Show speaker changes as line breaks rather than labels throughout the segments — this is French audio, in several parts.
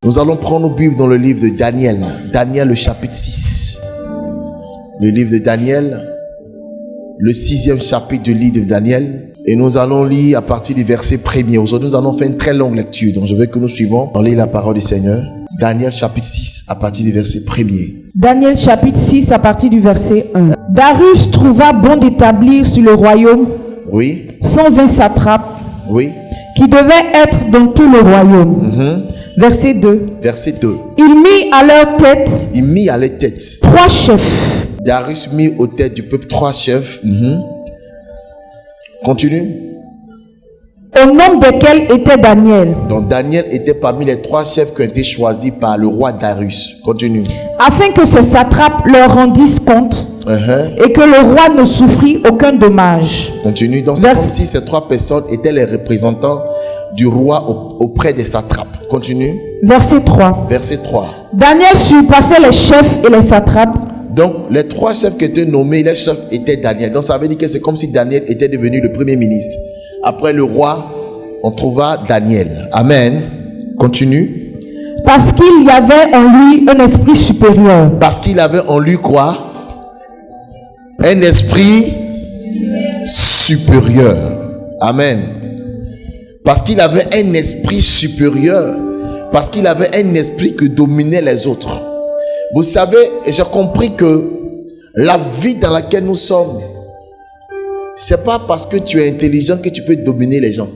Nous allons prendre nos Bibles dans le livre de Daniel. Daniel, le chapitre 6. Le livre de Daniel, le 6e chapitre du livre de Daniel. Et nous allons lire à partir du verset 1er. Aujourd'hui, nous allons faire une très longue lecture. Donc, je veux que nous suivons. On lit la parole du Seigneur. Daniel, chapitre 6, à partir du verset 1er.
Daniel, chapitre 6, à partir du verset 1. Darius trouva bon d'établir sur le royaume 120 satrapes qui devaient être dans tout le royaume. Verset 2.
Verset 2.
Il mit à leur tête 3 chefs.
Darius mit aux têtes du peuple 3 chefs. Continue.
Au nom desquels était Daniel.
Donc Daniel était parmi les 3 chefs qui ont été choisis par le roi Darius. Continue.
Afin que ces satrapes leur rendissent compte et que le roi ne souffrit aucun dommage.
Continue. Donc c'est comme si ces 3 personnes étaient les représentants du roi auprès des satrapes. Continue.
Verset 3.
Verset 3.
Daniel surpassait les chefs et les satrapes.
Donc les 3 chefs qui étaient nommés, les chefs étaient Daniel. Donc ça veut dire que c'est comme si Daniel était devenu le premier ministre. Après le roi, on trouva Daniel. Amen. Continue.
Parce qu'il y avait en lui un esprit supérieur.
Parce qu'il avait en lui quoi? Un esprit supérieur. Amen. Parce qu'il avait un esprit supérieur. Parce qu'il avait un esprit qui dominait les autres. Vous savez, j'ai compris que la vie dans laquelle nous sommes, c'est pas parce que tu es intelligent que tu peux dominer les gens.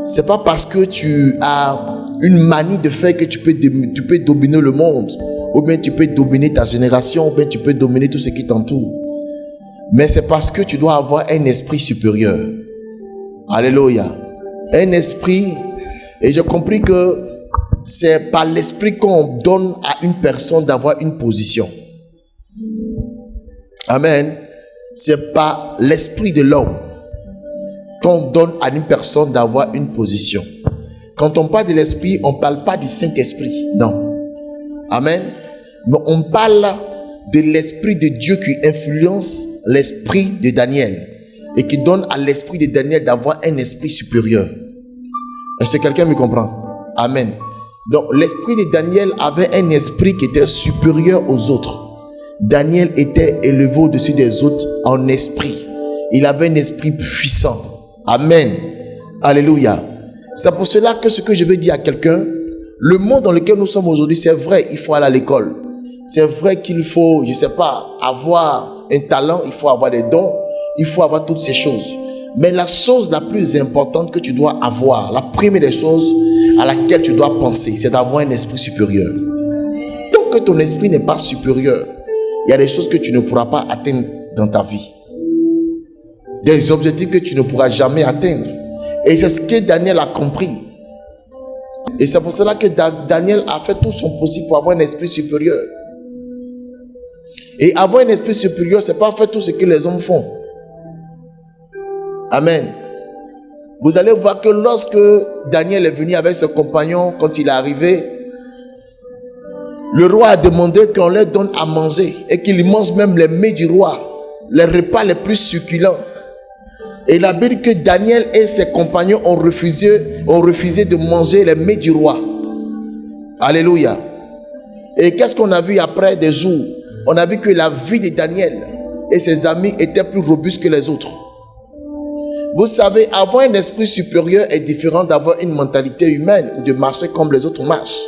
C'est pas parce que tu as une manie de faire que tu peux dominer le monde, ou bien tu peux dominer ta génération, ou bien tu peux dominer tout ce qui t'entoure. Mais c'est parce que tu dois avoir un esprit supérieur. Alléluia. Un esprit, et j'ai compris que c'est par l'esprit qu'on donne à une personne d'avoir une position. Amen. C'est par l'esprit de l'homme qu'on donne à une personne d'avoir une position. Quand on parle de l'esprit, on ne parle pas du Saint-Esprit. Non. Amen. Mais on parle de l'esprit de Dieu qui influence l'esprit de Daniel et qui donne à l'esprit de Daniel d'avoir un esprit supérieur. Est-ce que quelqu'un me comprend? Amen. Donc l'esprit de Daniel avait un esprit qui était supérieur aux autres. Daniel était élevé au-dessus des autres en esprit. Il avait un esprit puissant. Amen. Alléluia. C'est pour cela que ce que je veux dire à quelqu'un, le monde dans lequel nous sommes aujourd'hui, c'est vrai, il faut aller à l'école. C'est vrai qu'il faut, je ne sais pas, avoir un talent, il faut avoir des dons, il faut avoir toutes ces choses. Mais la chose la plus importante que tu dois avoir, la première des choses à laquelle tu dois penser, c'est d'avoir un esprit supérieur. Tant que ton esprit n'est pas supérieur, il y a des choses que tu ne pourras pas atteindre dans ta vie. Des objectifs que tu ne pourras jamais atteindre. Et c'est ce que Daniel a compris. Et c'est pour cela que Daniel a fait tout son possible pour avoir un esprit supérieur. Et avoir un esprit supérieur, ce n'est pas faire tout ce que les hommes font. Amen. Vous allez voir que lorsque Daniel est venu avec ses compagnons, quand il est arrivé, le roi a demandé qu'on leur donne à manger et qu'ils mangent même les mets du roi, les repas les plus succulents. Et il a dit que Daniel et ses compagnons ont refusé de manger les mets du roi. Alléluia. Et qu'est-ce qu'on a vu après des jours? On a vu que la vie de Daniel et ses amis était plus robuste que les autres. Vous savez, avoir un esprit supérieur est différent d'avoir une mentalité humaine ou de marcher comme les autres marchent.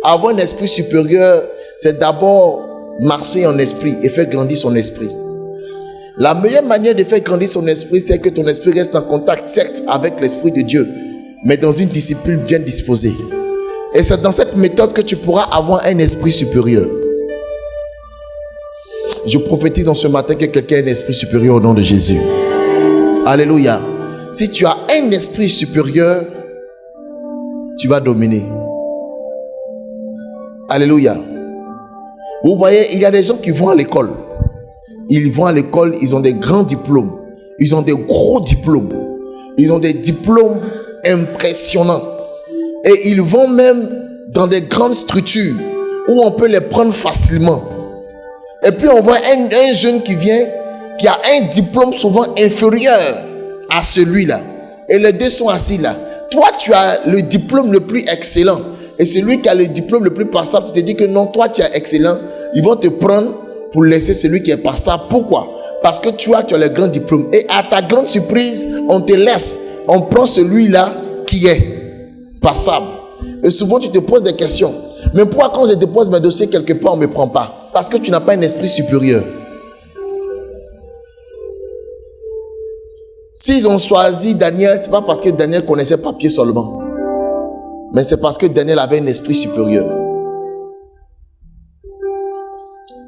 Avoir un esprit supérieur, c'est d'abord marcher en esprit et faire grandir son esprit. La meilleure manière de faire grandir son esprit, c'est que ton esprit reste en contact, certes, avec l'esprit de Dieu, mais dans une discipline bien disposée. Et c'est dans cette méthode que tu pourras avoir un esprit supérieur. Je prophétise en ce matin que quelqu'un ait un esprit supérieur au nom de Jésus. Alléluia. Si tu as un esprit supérieur, tu vas dominer. Alléluia. Vous voyez, il y a des gens qui vont à l'école. Ils vont à l'école, ils ont des grands diplômes. Ils ont des gros diplômes. Ils ont des diplômes impressionnants. Et ils vont même dans des grandes structures où on peut les prendre facilement. Et puis on voit un jeune qui vient, qui a un diplôme souvent inférieur à celui-là. Et les deux sont assis là. Toi, tu as le diplôme le plus excellent. et celui qui a le diplôme le plus passable, tu te dis que non, toi tu es excellent, ils vont te prendre pour laisser celui qui est passable. Pourquoi? Parce que tu as le grand diplôme. Et à ta grande surprise, on te laisse. On prend celui-là qui est passable. Et souvent, tu te poses des questions. Mais pourquoi quand je dépose mes dossiers quelque part, on ne me prend pas? Parce que tu n'as pas un esprit supérieur. S'ils ont choisi Daniel, ce n'est pas parce que Daniel connaissait papier seulement. Mais c'est parce que Daniel avait un esprit supérieur.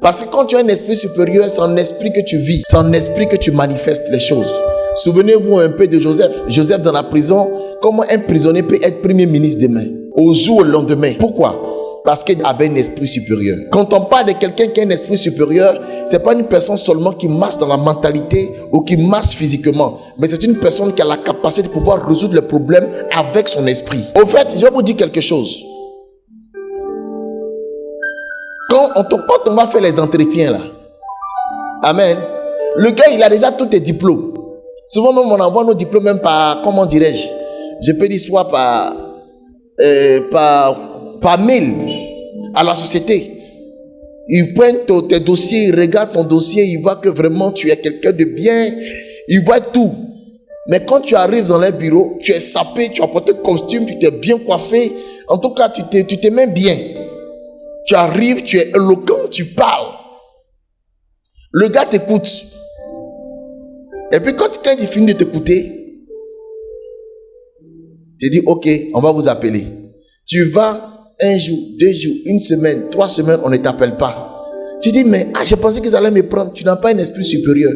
Parce que quand tu as un esprit supérieur, c'est en esprit que tu vis, c'est en esprit que tu manifestes les choses. Souvenez-vous un peu de Joseph. Joseph dans la prison, comment un prisonnier peut être premier ministre demain, au jour au lendemain? Pourquoi? Parce qu'il avait un esprit supérieur. Quand on parle de quelqu'un qui a un esprit supérieur, ce n'est pas une personne seulement qui marche dans la mentalité ou qui marche physiquement, mais c'est une personne qui a la capacité de pouvoir résoudre les problèmes avec son esprit. Au fait, je vais vous dire quelque chose. Quand on va faire les entretiens là, amen, le gars il a déjà tous tes diplômes. Souvent même on envoie nos diplômes même par, comment dirais-je, je peux dire soit par mail à la société. Ils prennent tes dossiers, ils regardent ton dossier, ils voient que vraiment tu es quelqu'un de bien, ils voient tout. Mais quand tu arrives dans les bureaux, tu es sapé, tu as porté costume, tu t'es bien coiffé, en tout cas tu t'es même bien. Tu arrives, tu es éloquent, tu parles. Le gars t'écoute. Et puis quand il finit de t'écouter, tu dis, ok, on va vous appeler. Tu vas 1 jour, 2 jours, 1 semaine, 3 semaines, on ne t'appelle pas. Tu dis, mais j'ai pensé qu'ils allaient me prendre. Tu n'as pas un esprit supérieur.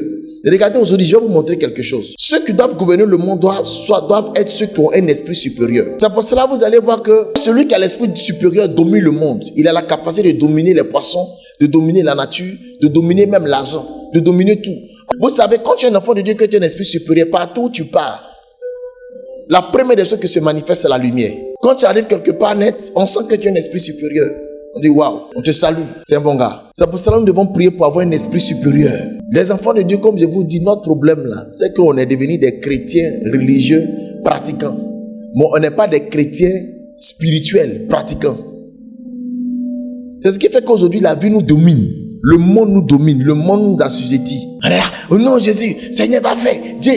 Regardez aujourd'hui, je vais vous montrer quelque chose. Ceux qui doivent gouverner le monde doivent être ceux qui ont un esprit supérieur. C'est pour cela que vous allez voir que celui qui a l'esprit supérieur domine le monde. Il a la capacité de dominer les poissons, de dominer la nature, de dominer même l'argent, de dominer tout. Vous savez, quand tu es un enfant de Dieu, que tu as un esprit supérieur, partout où tu pars, la première des choses qui se manifeste, c'est la lumière. Quand tu arrives quelque part net, on sent que tu as un esprit supérieur. On dit waouh, on te salue, c'est un bon gars. C'est pour cela que nous devons prier pour avoir un esprit supérieur. Les enfants de Dieu, comme je vous dis, notre problème là, c'est qu'on est devenus des chrétiens religieux pratiquants. Mais on n'est pas des chrétiens spirituels pratiquants. C'est ce qui fait qu'aujourd'hui la vie nous domine. Le monde nous domine, le monde nous assujettit. On est là, oh non Jésus, Seigneur va faire. Dieu.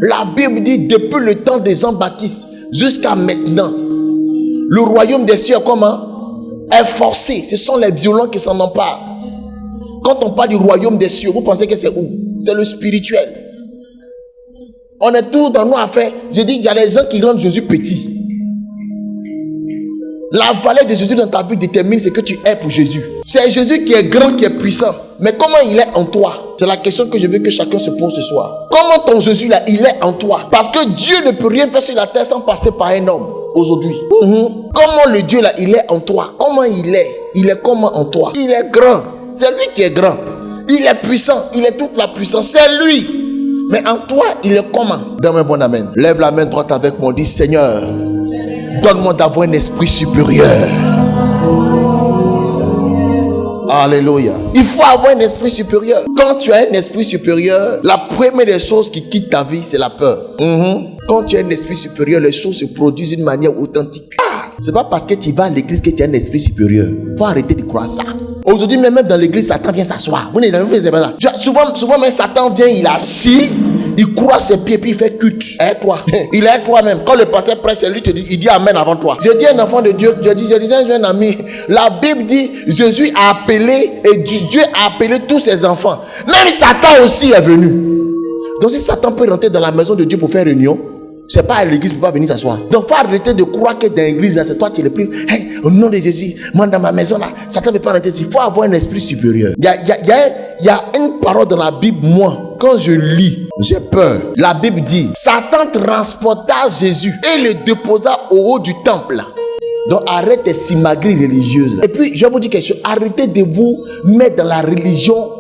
La Bible dit depuis le temps de Jean-Baptiste jusqu'à maintenant, le royaume des cieux est forcé. Ce sont les violents qui s'en emparent. Quand on parle du royaume des cieux, vous pensez que c'est où? C'est le spirituel. On est tous dans nos affaires. Je dis, il y a des gens qui rendent Jésus petit. La valeur de Jésus dans ta vie détermine ce que tu es pour Jésus. C'est Jésus qui est grand, qui est puissant. Mais comment il est en toi? C'est la question que je veux que chacun se pose ce soir. Comment ton Jésus là, il est en toi? Parce que Dieu ne peut rien faire sur la terre sans passer par un homme aujourd'hui. Comment le Dieu là, il est en toi? Comment il est? Il est comment en toi? Il est grand. C'est lui qui est grand. Il est puissant. Il est toute la puissance. C'est lui. Mais en toi, il est comment? Donne-moi un bon amen. Lève la main droite avec moi. Dis Seigneur, donne-moi d'avoir un esprit supérieur. Alléluia. Il faut avoir un esprit supérieur. Quand tu as un esprit supérieur, la première des choses qui quitte ta vie, c'est la peur. Quand tu as un esprit supérieur, les choses se produisent d'une manière authentique. C'est pas parce que tu vas à l'église que tu as un esprit supérieur. Il faut arrêter de croire ça. Aujourd'hui, même dans l'église, Satan vient s'asseoir. Vous n'avez pas ça. Souvent même Satan vient, il est assis, il croise ses pieds, puis il fait culte. Toi. Il est toi-même. Quand le pasteur prêche, lui te dit, il dit amen avant toi. Je dis un enfant de Dieu, je disais un jeune ami, la Bible dit, Jésus a appelé, et Dieu a appelé tous ses enfants. Même Satan aussi est venu. Donc si Satan peut rentrer dans la maison de Dieu pour faire réunion, c'est pas à l'église pour pas venir s'asseoir. Donc faut arrêter de croire que dans l'église c'est toi qui es le plus. Hey, au nom de Jésus, moi dans ma maison là, Satan ne peut pas rentrer. Il faut avoir un esprit supérieur. Il y a une parole dans la Bible, moi, quand je lis, j'ai peur. La Bible dit, Satan transporta Jésus et le déposa au haut du temple. Donc arrête tes simagrées religieuses là. Et puis je vais vous dire quelque chose, arrêtez de vous mettre dans la religion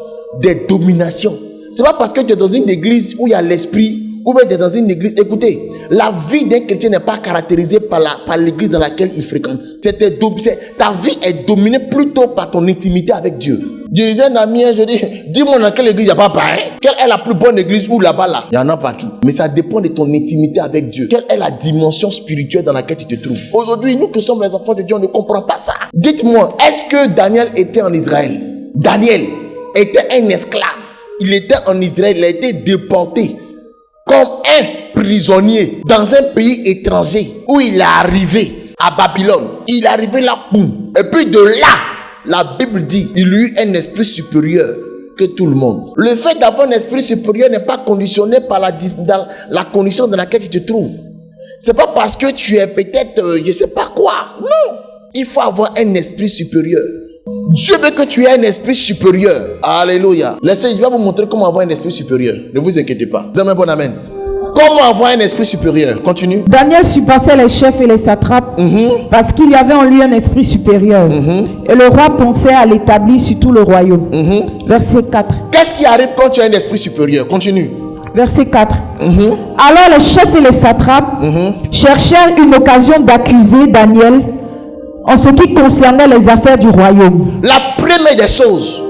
des dominations. C'est pas parce que tu es dans une église où il y a l'esprit, ou bien tu es dans une église. Écoutez, la vie d'un chrétien n'est pas caractérisée par l'église dans laquelle il fréquente. Ta vie est dominée plutôt par ton intimité avec Dieu. Je disais à un ami, je dis, dis-moi dans quelle église il n'y a pas pareil. Quelle est la plus bonne église ou là-bas là? Il y en a partout. Mais ça dépend de ton intimité avec Dieu. Quelle est la dimension spirituelle dans laquelle tu te trouves? Aujourd'hui, nous qui sommes les enfants de Dieu, on ne comprend pas ça. Dites-moi, est-ce que Daniel était en Israël? Daniel était un esclave. Il était en Israël, il a été déporté comme un prisonnier dans un pays étranger où il est arrivé à Babylone. Il est arrivé là, boum. Et puis de là, la Bible dit, il eut un esprit supérieur que tout le monde. Le fait d'avoir un esprit supérieur n'est pas conditionné par la condition dans laquelle tu te trouves. C'est pas parce que tu es peut-être, je sais pas quoi. Non. Il faut avoir un esprit supérieur. Dieu veut que tu aies un esprit supérieur. Alléluia. Laissez, je vais vous montrer comment avoir un esprit supérieur. Ne vous inquiétez pas. Donnez un bon amen. Comment avoir un esprit supérieur? Continue.
Daniel surpassait les chefs et les satrapes parce qu'il y avait en lui un esprit supérieur. Et le roi pensait à l'établir sur tout le royaume. Verset 4.
Qu'est-ce qui arrive quand tu as un esprit supérieur? Continue.
Verset 4. Alors les chefs et les satrapes cherchèrent une occasion d'accuser Daniel en ce qui concernait les affaires du royaume.
La première des choses,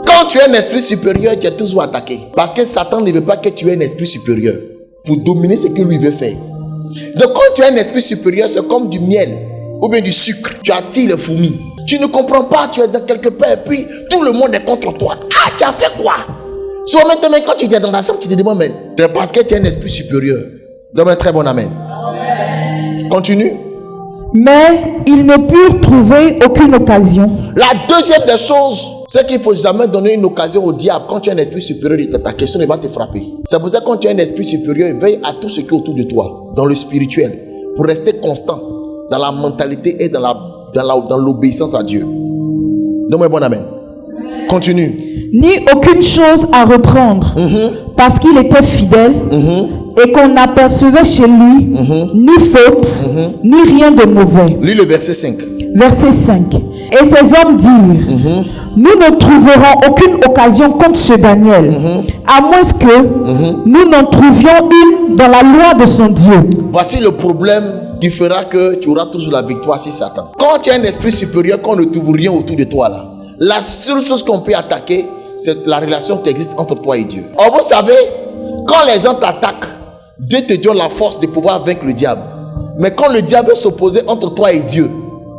quand tu as un esprit supérieur, tu es toujours attaqué. Parce que Satan ne veut pas que tu aies un esprit supérieur pour dominer ce que lui veut faire. Donc quand tu as un esprit supérieur, c'est comme du miel ou bien du sucre. Tu attires les fourmis. Tu ne comprends pas, tu es dans quelque part et puis tout le monde est contre toi. Ah, tu as fait quoi? Soit maintenant quand tu es dans la chambre, tu te dis, mais c'est parce que tu as un esprit supérieur. Donc un très bon amen. Continue.
Mais ils ne purent trouver aucune occasion.
La deuxième des choses, c'est qu'il ne faut jamais donner une occasion au diable. Quand tu as un esprit supérieur, ta question il va te frapper. C'est pour ça que quand tu as un esprit supérieur, veille à tout ce qui est autour de toi, dans le spirituel, pour rester constant dans la mentalité et dans l'obéissance à Dieu. Donne-moi un bon amen. Continue.
Ni aucune chose à reprendre, parce qu'il était fidèle, et qu'on n'apercevait chez lui ni faute, ni rien de mauvais.
Lis le verset 5.
Verset 5. Et ces hommes dirent, nous ne trouverons aucune occasion contre ce Daniel, à moins que nous n'en trouvions une dans la loi de son Dieu.
Voici le problème qui fera que tu auras toujours la victoire sur Satan. Quand tu as un esprit supérieur, qu'on ne trouve rien autour de toi là, la seule chose qu'on peut attaquer, c'est la relation qui existe entre toi et Dieu. Or, vous savez, quand les gens t'attaquent, Dieu te donne la force de pouvoir vaincre le diable. Mais quand le diable veut s'opposer entre toi et Dieu,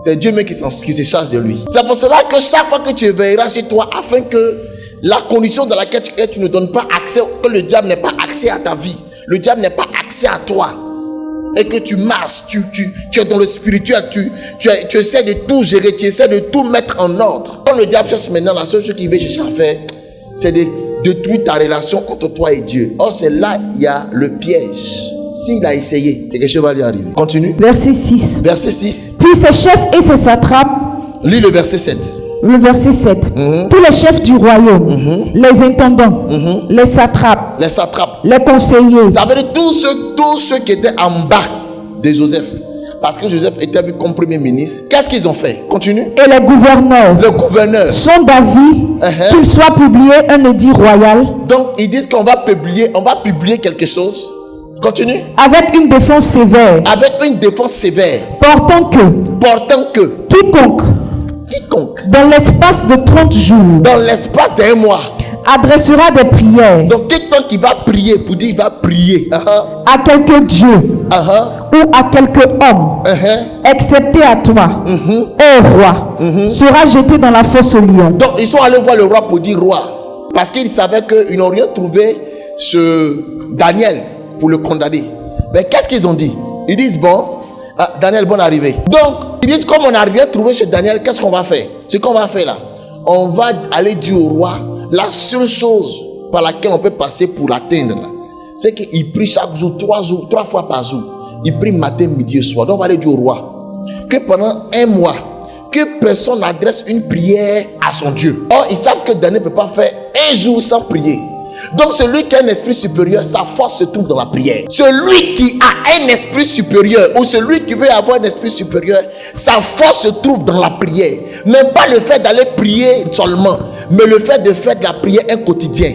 c'est Dieu même qui se charge de lui. C'est pour cela que chaque fois que tu veilleras chez toi, afin que la condition dans laquelle tu es, tu ne donnes pas accès, que le diable n'ait pas accès à ta vie, le diable n'ait pas accès à toi, et que tu marches, tu es dans le spirituel, tu essaies de tout gérer, tu essaies de tout mettre en ordre. Quand le diable cherche maintenant, la seule chose qu'il veut chercher à faire, c'est de détruire ta relation entre toi et Dieu. Or, c'est là il y a le piège. S'il a essayé, quelque chose va lui arriver. Continue.
Verset 6.
Verset 6.
Puis ses chefs et ses satrapes.
Lis le verset 7.
Le verset 7. Tous les chefs du royaume, les intendants, les satrapes, les conseillers.
Ça veut dire tous ceux qui étaient en bas de Joseph. Parce que Joseph était vu comme premier ministre. Qu'est-ce qu'ils ont fait? Continue.
Et les gouverneurs.
Le gouverneur.
Sont d'avis qu'il soit publié un édit royal.
Donc ils disent qu'on va publier quelque chose. Continue.
Avec une défense sévère.
Avec une défense sévère.
Portant que. Quiconque. Dans l'espace de 30 jours.
Dans l'espace d'1 mois.
Adressera des prières.
Donc quelqu'un qui va prier, pour dire il va prier.
À quelque Dieu. Ou à quelque homme. Excepté à toi. Ô roi. Sera jeté dans la fosse au lion.
Donc ils sont allés voir le roi pour dire roi. Parce qu'ils savaient qu'ils n'ont rien trouvé sur Daniel pour le condamner. Mais qu'est-ce qu'ils ont dit? Ils disent bon, Daniel, bonne arrivée. Donc ils disent comme on n'a rien trouvé chez Daniel, qu'est-ce qu'on va faire? Ce qu'on va faire là, on va aller dire au roi la seule chose par laquelle on peut passer pour l'atteindre, c'est qu'il prie chaque jour, 3 fois par jour. Il prie matin, midi et soir. Donc on va aller dire au roi que pendant 1 mois, que personne n'adresse une prière à son Dieu. Or ils savent que Daniel ne peut pas faire 1 jour sans prier. Donc celui qui a un esprit supérieur, sa force se trouve dans la prière. Celui qui a un esprit supérieur, ou celui qui veut avoir un esprit supérieur, sa force se trouve dans la prière. Même pas le fait d'aller prier seulement, mais le fait de faire de la prière un quotidien.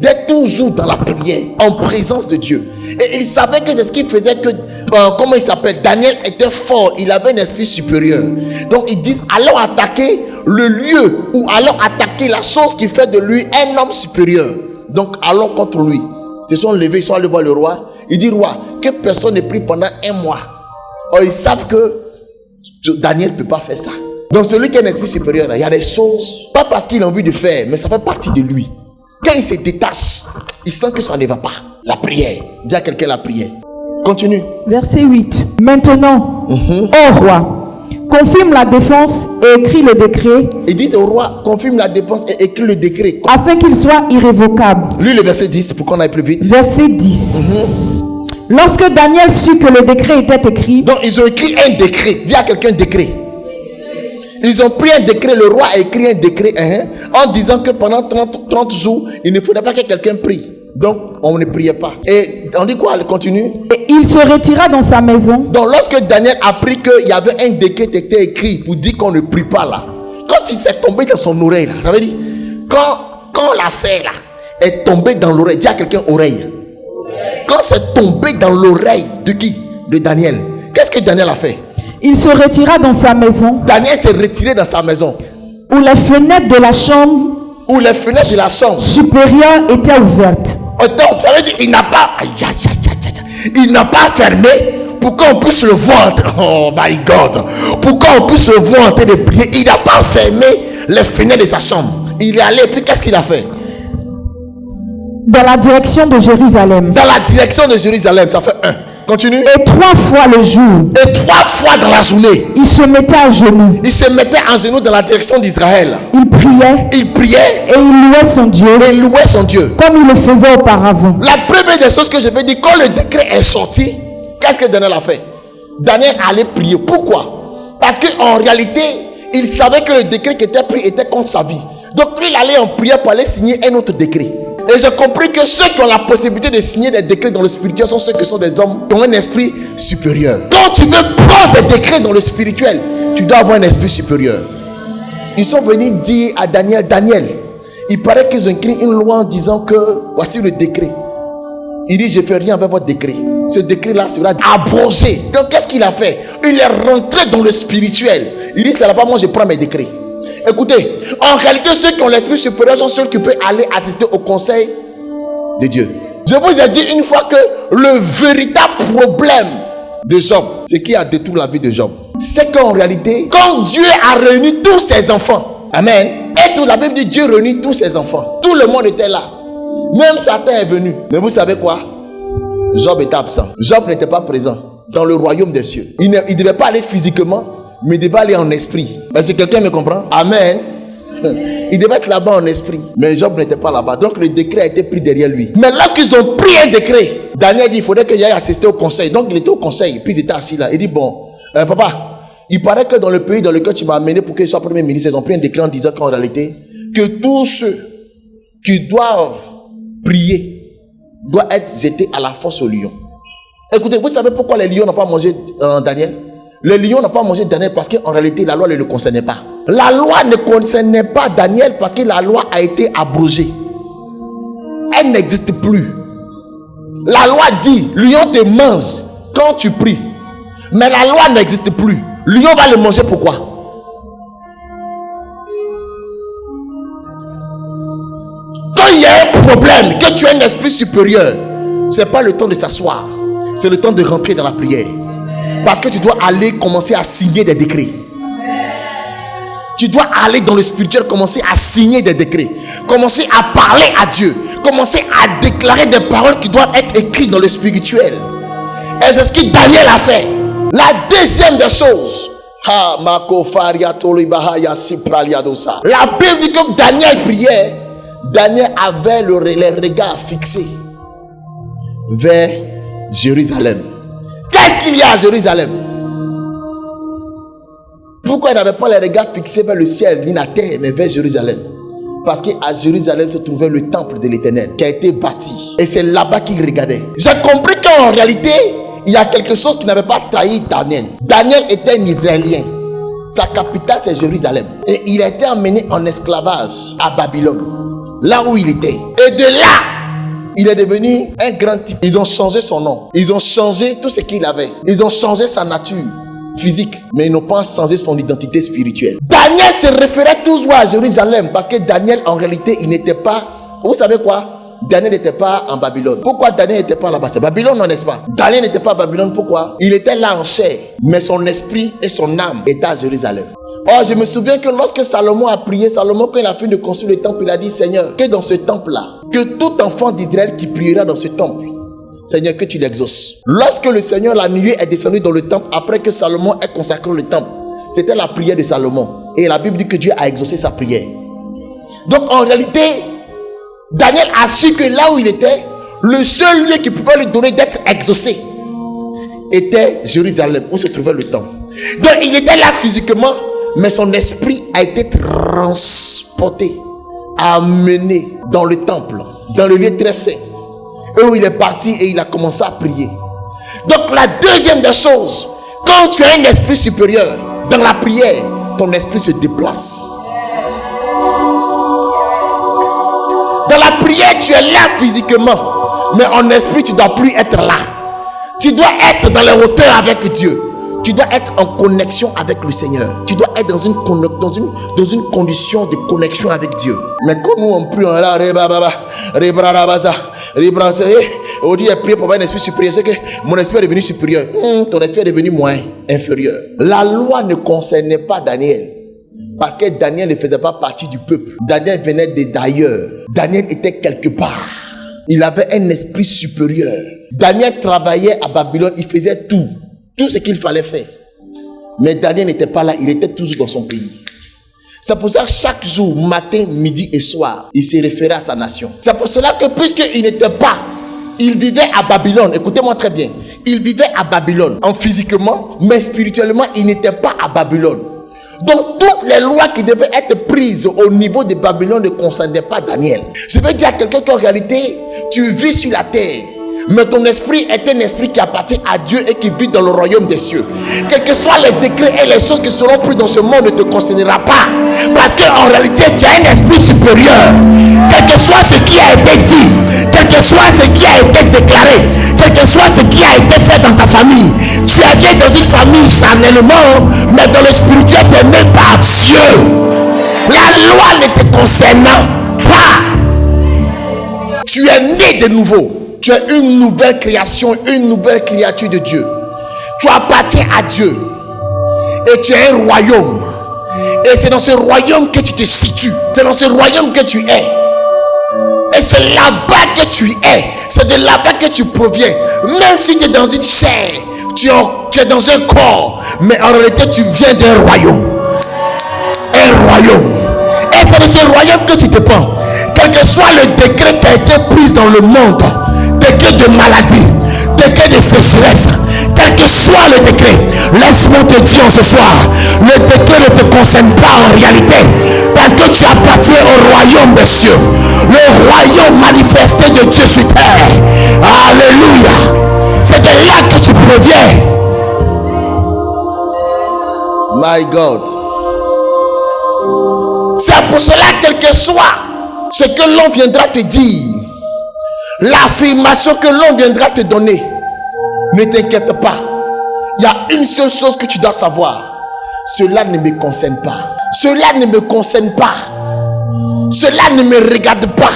D'être toujours dans la prière, en présence de Dieu. Et il savait que c'est ce qui faisait que, comment il s'appelle, Daniel était fort, il avait un esprit supérieur. Donc ils disent, allons attaquer le lieu où allons attaquer la chose qui fait de lui un homme supérieur. Donc allons contre lui. Ils se sont levés, ils sont allés voir le roi. Il dit, roi, que personne ne prie pendant 1 mois. Or, ils savent que Daniel ne peut pas faire ça. Donc celui qui a un esprit supérieur, il y a des choses, pas parce qu'il a envie de faire, mais ça fait partie de lui. Quand il se détache, il sent que ça ne va pas. La prière. Dis à quelqu'un la prière. Continue.
Verset 8. Maintenant, ô roi, confirme la défense et écris le décret.
Ils disent au roi, confirme la défense et écris le décret.
Afin qu'il soit irrévocable.
Lis le verset 10 pour qu'on aille plus vite.
Verset 10. Lorsque Daniel sut que le décret était écrit.
Donc ils ont écrit un décret. Dis à quelqu'un décret. Ils ont pris un décret, le roi a écrit un décret en disant que pendant 30 jours, il ne faudrait pas que quelqu'un prie. Donc, on ne priait pas. Et on dit quoi? Elle continue.
Et il se retira dans sa maison.
Donc, lorsque Daniel a appris qu'il y avait un décret qui était écrit pour dire qu'on ne prie pas là, quand il s'est tombé dans son oreille là, ça veut dire, quand l'affaire là est tombée dans l'oreille, dis à quelqu'un oreille. Quand c'est tombé dans l'oreille de qui? De Daniel. Qu'est-ce que Daniel a fait?
Il se retira dans sa maison.
Daniel s'est retiré dans sa maison.
Où les fenêtres de la chambre.
Où les fenêtres de la chambre
supérieure étaient ouvertes.
Donc, ça veut dire il n'a pas. Il n'a pas fermé pour qu'on puisse le voir. Oh my God. Pour qu'on puisse le voir en train de prier. Il n'a pas fermé les fenêtres de sa chambre. Il est allé. Puis qu'est-ce qu'il a fait?
Dans la direction de Jérusalem.
Dans la direction de Jérusalem. Ça fait 1. Continue.
Et 3 fois le jour.
Et 3 fois dans la journée.
Il se mettait à genoux.
Il se mettait à genoux dans la direction d'Israël.
Il priait.
Il priait.
Et il louait son Dieu.
Et il louait son Dieu.
Comme il le faisait auparavant.
La première des choses que je vais dire, quand le décret est sorti, qu'est-ce que Daniel a fait? Daniel allait prier. Pourquoi? Parce qu'en réalité, il savait que le décret qui était pris était contre sa vie. Donc il allait en prière pour aller signer un autre décret. Et j'ai compris que ceux qui ont la possibilité de signer des décrets dans le spirituel sont ceux qui sont des hommes qui ont un esprit supérieur. Quand tu veux prendre des décrets dans le spirituel, tu dois avoir un esprit supérieur. Ils sont venus dire à Daniel, Daniel, il paraît qu'ils ont écrit une loi en disant que voici le décret. Il dit, je ne fais rien avec votre décret. Ce décret-là sera abrogé. Donc qu'est-ce qu'il a fait? Il est rentré dans le spirituel. Il dit, c'est là-bas, moi je prends mes décrets. Écoutez, en réalité, ceux qui ont l'esprit supérieur sont ceux qui peuvent aller assister au conseil de Dieu. Je vous ai dit une fois que le véritable problème de Job, c'est qui a détruit la vie de Job, c'est qu'en réalité, quand Dieu a réuni tous ses enfants, amen, et toute la Bible dit Dieu réunit tous ses enfants, tout le monde était là, même Satan est venu. Mais vous savez quoi? Job était absent. Job n'était pas présent dans le royaume des cieux. Il ne devait pas aller physiquement, mais il devait aller en esprit. Est-ce que quelqu'un me comprend? Amen. Il devait être là-bas en esprit. Mais Job n'était pas là-bas. Donc le décret a été pris derrière lui. Mais lorsqu'ils ont pris un décret, Daniel dit, il faudrait qu'il aille assister au conseil. Donc il était au conseil. Puis il était assis là. Il dit, bon, papa, il paraît que dans le pays dans lequel tu m'as amené pour qu'il soit premier ministre, ils ont pris un décret en disant qu'en réalité, que tous ceux qui doivent prier doivent être jetés à la fosse aux lions. Écoutez, vous savez pourquoi les lions n'ont pas mangé Daniel? Les lions n'ont pas mangé Daniel parce qu'en réalité, la loi ne le concernait pas. La loi ne concernait pas Daniel parce que la loi a été abrogée. Elle n'existe plus. La loi dit, lion te mange quand tu pries. Mais la loi n'existe plus. Lion va le manger pourquoi? Quand il y a un problème, que tu as un esprit supérieur, ce n'est pas le temps de s'asseoir. C'est le temps de rentrer dans la prière. Parce que tu dois aller commencer à signer des décrets. Tu dois aller dans le spirituel, commencer à signer des décrets. Commencer à parler à Dieu. Commencer à déclarer des paroles qui doivent être écrites dans le spirituel. Et c'est ce que Daniel a fait. La deuxième des choses. La Bible dit que Daniel priait. Daniel avait les regards fixés vers Jérusalem. Qu'est-ce qu'il y a à Jérusalem? Pourquoi il n'avait pas les regards fixés vers le ciel ni la terre, mais vers Jérusalem? Parce qu'à Jérusalem se trouvait le temple de l'Éternel qui a été bâti. Et c'est là-bas qu'il regardait. J'ai compris qu'en réalité, il y a quelque chose qui n'avait pas trahi Daniel. Daniel était un Israélien. Sa capitale, c'est Jérusalem. Et il a été emmené en esclavage à Babylone, là où il était. Et de là, il est devenu un grand type. Ils ont changé son nom. Ils ont changé tout ce qu'il avait. Ils ont changé sa nature. physique, mais ils n'ont pas changé son identité spirituelle. Daniel se référait toujours à Jérusalem parce que Daniel, en réalité, il n'était pas... Vous savez quoi? Daniel n'était pas en Babylone. Pourquoi Daniel n'était pas là-bas? C'est Babylone, non, n'est-ce pas? Daniel n'était pas à Babylone, pourquoi? Il était là en chair, mais son esprit et son âme étaient à Jérusalem. Or, je me souviens que lorsque Salomon a prié, Salomon, quand il a fini de construire le temple, il a dit, Seigneur, que dans ce temple-là, que tout enfant d'Israël qui priera dans ce temple, Seigneur, que tu l'exauces. Lorsque le Seigneur, la nuée, est descendu dans le temple, après que Salomon ait consacré le temple, c'était la prière de Salomon. Et la Bible dit que Dieu a exaucé sa prière. Donc, en réalité, Daniel a su que là où il était, le seul lieu qui pouvait lui donner d'être exaucé était Jérusalem, où se trouvait le temple. Donc, il était là physiquement, mais son esprit a été transporté, amené dans le temple, dans le lieu très saint, où il est parti et il a commencé à prier. Donc la deuxième des choses, quand tu as un esprit supérieur, dans la prière, ton esprit se déplace. Dans la prière, tu es là physiquement, mais en esprit, tu ne dois plus être là. Tu dois être dans les hauteurs avec Dieu. Tu dois être en connexion avec le Seigneur. Tu dois être dans une condition de connexion avec Dieu. Mais quand nous on prie, on est là, on dit prier pour avoir un esprit supérieur. C'est que mon esprit est devenu supérieur. Ton esprit est devenu moins inférieur. La loi ne concernait pas Daniel, parce que Daniel ne faisait pas partie du peuple. Daniel venait d'ailleurs. Daniel était quelque part. Il avait un esprit supérieur. Daniel travaillait à Babylone. Il faisait tout ce qu'il fallait faire. Mais Daniel n'était pas là, il était toujours dans son pays. C'est pour ça que chaque jour, matin, midi et soir, il se référait à sa nation. C'est pour cela que puisqu'il n'était pas, il vivait à Babylone. Écoutez-moi très bien. Il vivait à Babylone, en physiquement, mais spirituellement, il n'était pas à Babylone. Donc toutes les lois qui devaient être prises au niveau de Babylone ne concernaient pas Daniel. Je veux dire à quelqu'un qu'en réalité, tu vis sur la terre, mais ton esprit est un esprit qui appartient à Dieu et qui vit dans le royaume des cieux. Quels que soient les décrets et les choses qui seront prises dans ce monde ne te concernera pas. Parce qu'en réalité, tu as un esprit supérieur. Quel que soit ce qui a été dit, quel que soit ce qui a été déclaré, quel que soit ce qui a été fait dans ta famille, tu es né dans une famille charnellement, mais dans le spirituel, tu es né par Dieu. La loi ne te concernant pas. Tu es né de nouveau. Tu es une nouvelle création, une nouvelle créature de Dieu. Tu appartiens à Dieu. Et tu es un royaume. Et c'est dans ce royaume que tu te situes. C'est dans ce royaume que tu es. Et c'est là-bas que tu es. C'est de là-bas que tu proviens. Même si tu es dans une chair, tu es dans un corps. Mais en réalité, tu viens d'un royaume. Un royaume. Et c'est de ce royaume que tu dépends. Quel que soit le décret qui a été pris dans le monde, décret de maladie, décret de sécheresse, quel que soit le décret, laisse-moi te dire ce soir, le décret ne te concerne pas en réalité, parce que tu appartiens au royaume des cieux, le royaume manifesté de Dieu sur terre. Alléluia. C'est de là que tu proviens. My God. C'est pour cela, quel que soit ce que l'on viendra te dire, l'affirmation que l'on viendra te donner, ne t'inquiète pas. Il y a une seule chose que tu dois savoir. Cela ne me concerne pas. Cela ne me concerne pas. Cela ne me regarde pas.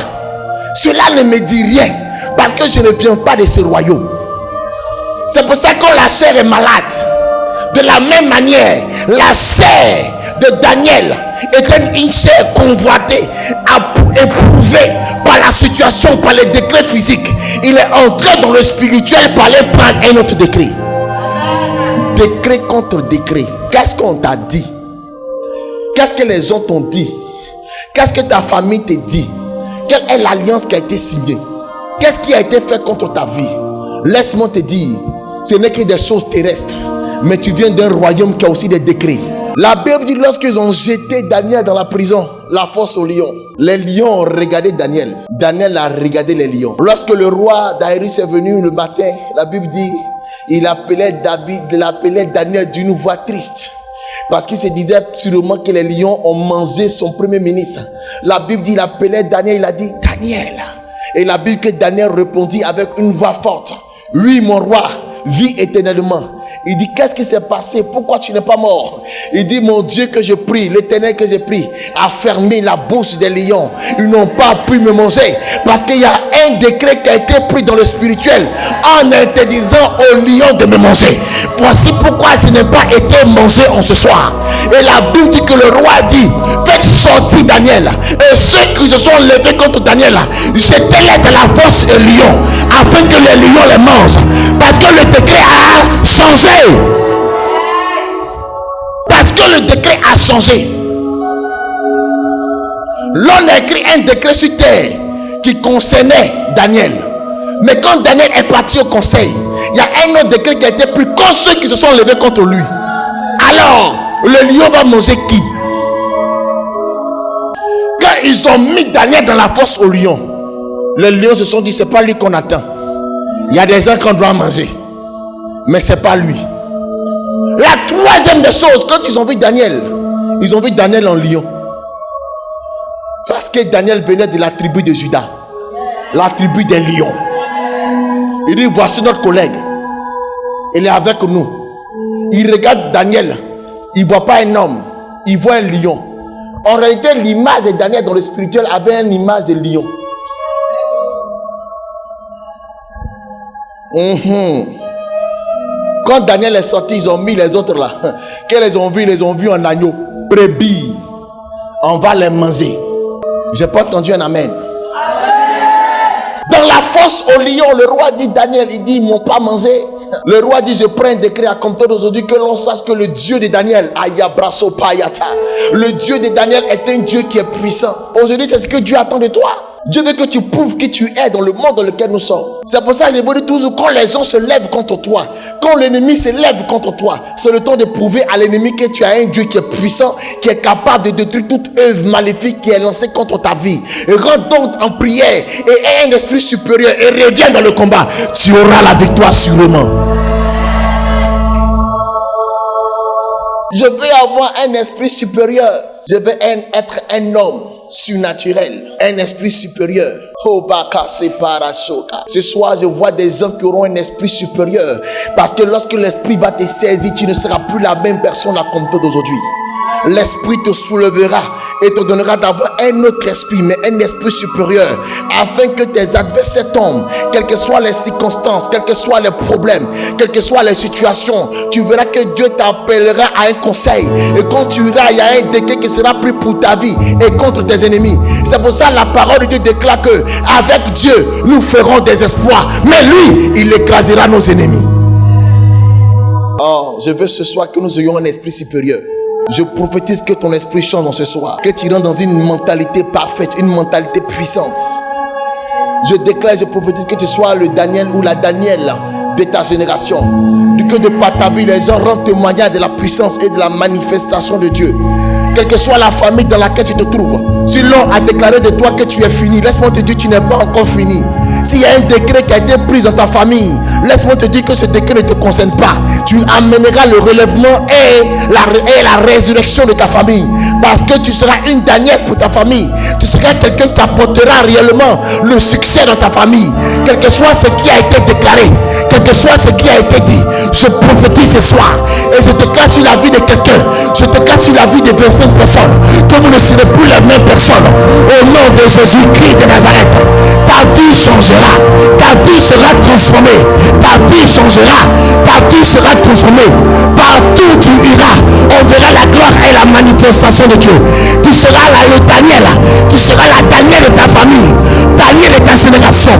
Cela ne me dit rien. Parce que je ne viens pas de ce royaume. C'est pour ça que quand la chair est malade, de la même manière, la chair de Daniel était une chair convoitée, éprouvée par la situation, par les décrets physiques. Il est entré dans le spirituel pour aller prendre un autre décret. Décret contre décret. Qu'est-ce qu'on t'a dit? Qu'est-ce que les gens t'ont dit? Qu'est-ce que ta famille te dit? Quelle est l'alliance qui a été signée? Qu'est-ce qui a été fait contre ta vie? Laisse-moi te dire, ce n'est que des choses terrestres, mais tu viens d'un royaume qui a aussi des décrets. La Bible dit, lorsqu'ils ont jeté Daniel dans la prison, la fosse aux lions, les lions ont regardé Daniel. Daniel a regardé les lions. Lorsque le roi Darius est venu le matin, la Bible dit, il appelait Daniel d'une voix triste, parce qu'il se disait sûrement que les lions ont mangé son premier ministre. La Bible dit, il appelait Daniel, il a dit, Daniel. Et la Bible que Daniel répondit avec une voix forte, oui mon roi, vis éternellement. Il dit, qu'est-ce qui s'est passé? Pourquoi tu n'es pas mort? Il dit, mon Dieu que je prie, l'Éternel que je prie, a fermé la bouche des lions. Ils n'ont pas pu me manger. Parce qu'il y a un décret qui a été pris dans le spirituel en interdisant aux lions de me manger. Voici pourquoi je n'ai pas été mangé en ce soir. Et la Bible dit que le roi dit, faites sortir Daniel. Et ceux qui se sont levés contre Daniel, jetez-les dans la fosse des lions, afin que les lions les mangent. Parce que le décret a changé. Parce que le décret a changé. L'on a écrit un décret sur terre qui concernait Daniel. Mais quand Daniel est parti au conseil, il y a un autre décret qui a été pris contre ceux qui se sont levés contre lui. Alors, le lion va manger qui? Quand ils ont mis Daniel dans la fosse au lion, les lions se sont dit, c'est pas lui qu'on attend. Il y a des gens qu'on doit manger, mais c'est pas lui. La troisième des choses, quand ils ont vu Daniel en lion. Parce que Daniel venait de la tribu de Juda, la tribu des lions. Il dit, voici notre collègue. Il est avec nous. Il regarde Daniel. Il ne voit pas un homme. Il voit un lion. En réalité, l'image de Daniel dans le spirituel avait une image de lion. Quand Daniel est sorti, ils ont mis les autres là. Qu'ils les ont vus? Ils les ont vus en agneau. Brebis. On va les manger. J'ai pas entendu un amen. Dans la fosse au lion, le roi dit, Daniel, il dit, ils m'ont pas mangé. Le roi dit, je prends un décret à compter d'aujourd'hui que l'on sache que le Dieu de Daniel, Ayabraso Payata, le Dieu de Daniel est un Dieu qui est puissant. Aujourd'hui, c'est ce que Dieu attend de toi. Dieu veut que tu prouves qui tu es dans le monde dans lequel nous sommes. C'est pour ça que je vous dis toujours, quand les gens se lèvent contre toi, quand l'ennemi se lève contre toi, c'est le temps de prouver à l'ennemi que tu as un Dieu qui est puissant, qui est capable de détruire toute œuvre maléfique qui est lancée contre ta vie. Et rentre donc en prière et aie un esprit supérieur et reviens dans le combat. Tu auras la victoire sûrement. Je veux avoir un esprit supérieur. Je veux être un homme surnaturel, un esprit supérieur. Ce soir, je vois des gens qui auront un esprit supérieur. Parce que lorsque l'esprit va te saisir, tu ne seras plus la même personne à compter d'aujourd'hui. L'esprit te soulèvera et te donnera d'avoir un autre esprit, mais un esprit supérieur, afin que tes adversaires tombent, quelles que soient les circonstances, quels que soient les problèmes, quelles que soient les situations. Tu verras que Dieu t'appellera à un conseil, et quand tu iras, il y a un décret qui sera pris pour ta vie et contre tes ennemis. C'est pour ça que la parole de Dieu déclare que avec Dieu nous ferons des exploits, mais lui, il écrasera nos ennemis. Oh, je veux ce soir que nous ayons un esprit supérieur. Je prophétise que ton esprit change en ce soir, que tu rentres dans une mentalité parfaite, une mentalité puissante. Je déclare, je prophétise que tu sois le Daniel ou la Danielle de ta génération. Que de par ta vie, les gens rendent témoignage de la puissance et de la manifestation de Dieu. Quelle que soit la famille dans laquelle tu te trouves, si l'on a déclaré de toi que tu es fini, laisse-moi te dire que tu n'es pas encore fini. S'il y a un décret qui a été pris dans ta famille, laisse-moi te dire que ce décret ne te concerne pas. Tu amèneras le relèvement et la résurrection de ta famille. Parce que tu seras une Daniel pour ta famille. Tu seras quelqu'un qui apportera réellement le succès dans ta famille. Quel que soit ce qui a été déclaré, quel que soit ce qui a été dit, je prophétise ce soir. Et je te cache sur la vie de quelqu'un. Je te cache sur la vie de 25 personnes. Que vous ne serez plus la même personne. Au nom de Jésus-Christ de Nazareth, ta vie changera. Ta vie sera transformée. Ta vie changera. Ta vie sera transformée. Partout où tu iras, on verra la gloire et la manifestation de Dieu. Tu seras là le Daniel. Tu seras la Daniel de ta famille. Daniel de ta génération.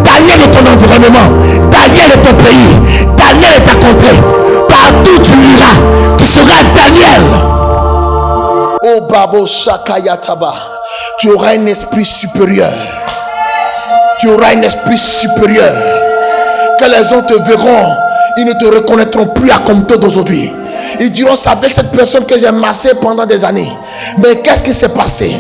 Daniel de ton environnement. Daniel de ton pays. Daniel de ta contrée. Partout où tu iras, tu seras Daniel. Oh Babo Shakayataba. Tu auras un esprit supérieur. Tu auras un esprit supérieur. Que les gens te verront, ils ne te reconnaîtront plus à compter d'aujourd'hui. Ils diront, c'est avec cette personne que j'ai marché pendant des années. Mais qu'est-ce qui s'est passé?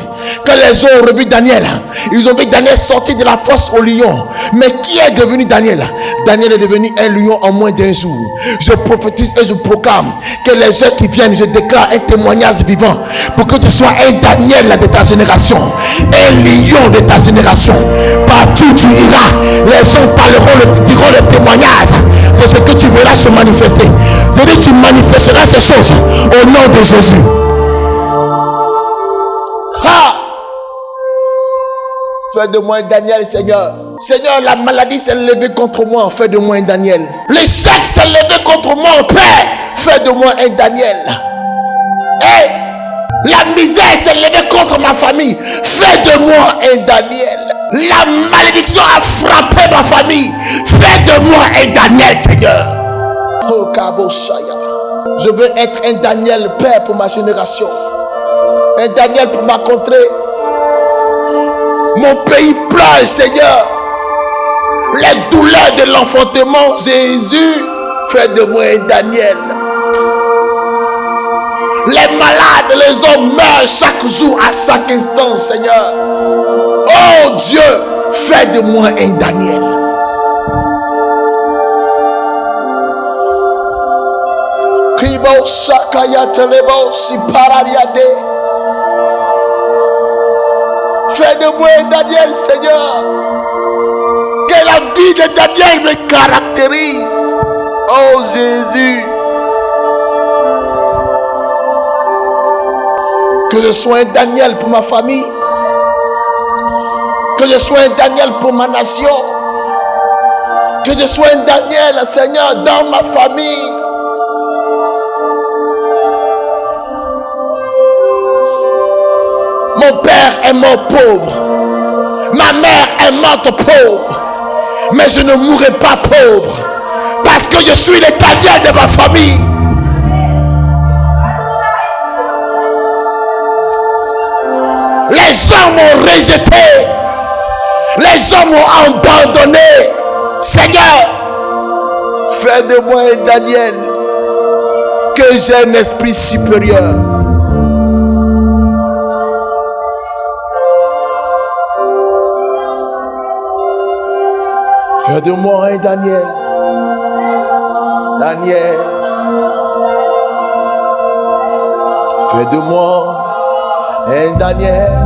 Quand les gens ont revu Daniel, ils ont vu Daniel sortir de la fosse au lion. Mais qui est devenu Daniel? Daniel est devenu un lion en moins d'un jour. Je prophétise et je proclame que les gens qui viennent, je déclare un témoignage vivant pour que tu sois un Daniel de ta génération, un lion de ta génération. Partout où tu iras, les gens parleront, diront le témoignage de ce que tu verras se manifester. Je dis, tu manifesteras ces choses au nom de Jésus. Ah! Fais de moi un Daniel, Seigneur. Seigneur, la maladie s'est levée contre moi. Fais de moi un Daniel. L'échec s'est levé contre moi, Père. Fais de moi un Daniel. Hey! La misère s'est levée contre ma famille. Fais de moi un Daniel. La malédiction a frappé ma famille. Fais de moi un Daniel, Seigneur. Oh, Kaboshaya. Je veux être un Daniel, Père, pour ma génération. Un Daniel pour ma contrée. Mon pays pleure, Seigneur. Les douleurs de l'enfantement, Jésus, fais de moi un Daniel. Les malades, les hommes meurent chaque jour, à chaque instant, Seigneur. Oh Dieu, fais de moi un Daniel. Kibo Sakaya Telebo Siparariade. Fais de moi un Daniel, Seigneur. Que la vie de Daniel me caractérise. Oh Jésus. Que je sois un Daniel pour ma famille. Que je sois un Daniel pour ma nation. Que je sois un Daniel, Seigneur, dans ma famille. Mon père est mort pauvre. Ma mère est morte pauvre. Mais je ne mourrai pas pauvre. Parce que je suis le Daniel de ma famille. Les gens m'ont rejeté. Les gens m'ont abandonné. Seigneur, fais de moi un Daniel. Que j'ai un esprit supérieur. Fais de moi un Daniel. Daniel. Fais de moi un Daniel.